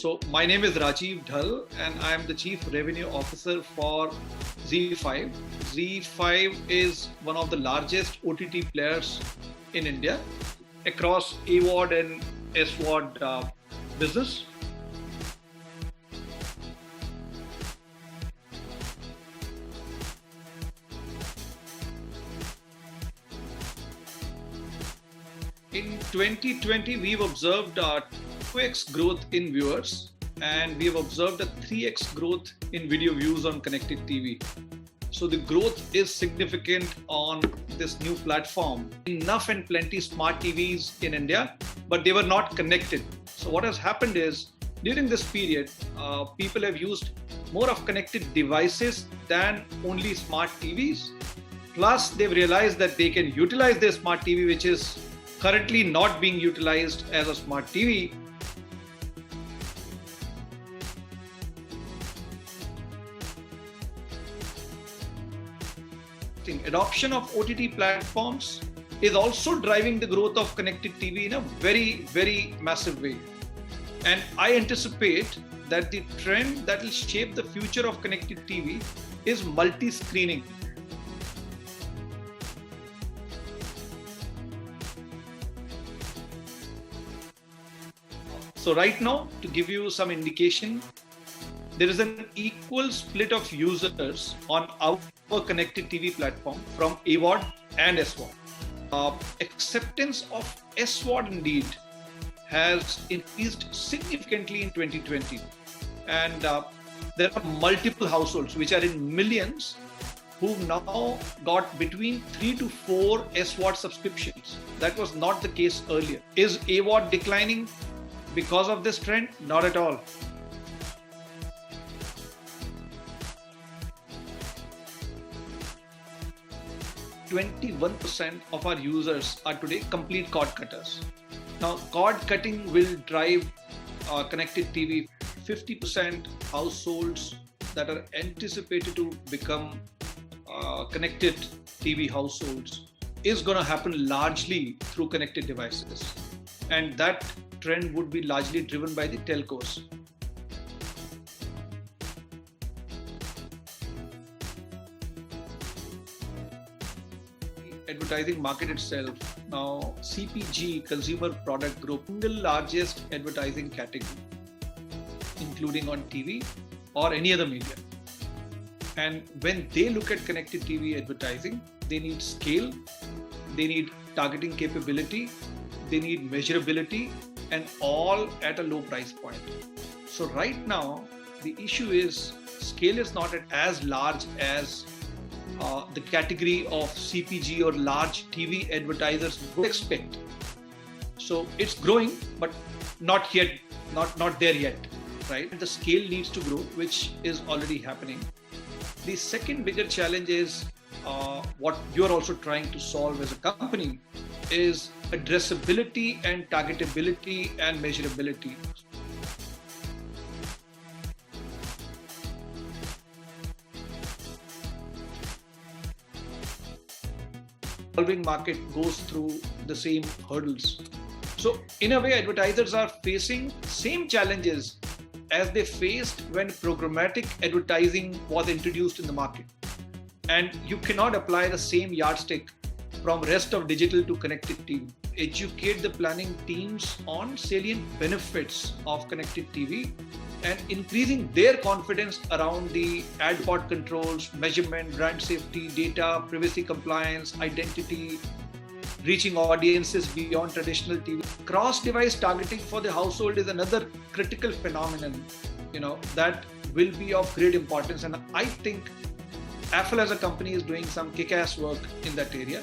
So my name is Rajiv Dhal and I am the Chief Revenue Officer for ZEE5. ZEE5 is one of the largest OTT players in India across AVOD and SVOD business. In 2020, we've observed 2x growth in viewers and we've observed a 3x growth in video views on connected TV. So the growth is significant on this new platform. Enough and plenty smart TVs in India, but they were not connected. So what has happened is during this period, people have used more of connected devices than only smart TVs. Plus, they've realized that they can utilize their smart TV, which is currently not being utilized as a smart TV. Adoption of OTT platforms is also driving the growth of connected TV in a very, very massive way. And I anticipate that the trend that will shape the future of connected TV is multi-screening. So right now, to give you some indication, there is an equal split of users on our connected TV platform from AVOD and SVOD. Acceptance of SVOD indeed has increased significantly in 2020. And there are multiple households which are in millions who've now got between 3 to 4 SVOD subscriptions. That was not the case earlier. Is AVOD declining because of this trend? Not at all. %21% of our users are today complete cord cutters. Now, cord cutting will drive connected TV. 50% households that are anticipated to become connected TV households is going to happen largely through connected devices. And that trend would be largely driven by the telcos. Advertising market itself, now CPG, Consumer Product Group, single largest advertising category, including on TV or any other media. And when they look at connected TV advertising, they need scale, they need targeting capability, they need measurability, and all at a low price point. So right now, the issue is scale is not as large as the category of CPG or large TV advertisers would expect. So it's growing, but not yet, not there yet, right? The scale needs to grow, which is already happening. The second bigger challenge is what you're also trying to solve as a company is addressability and targetability and measurability. Evolving market goes through the same hurdles. So in a way, advertisers are facing same challenges as they faced when programmatic advertising was introduced in the market. And you cannot apply the same yardstick from rest of digital to connected TV. Educate the planning teams on salient benefits of connected TV and increasing their confidence around the ad pod controls, measurement, brand safety, data, privacy compliance, identity, reaching audiences beyond traditional TV. Cross-device targeting for the household is another critical phenomenon, that will be of great importance. And I think Affle as a company is doing some kick-ass work in that area.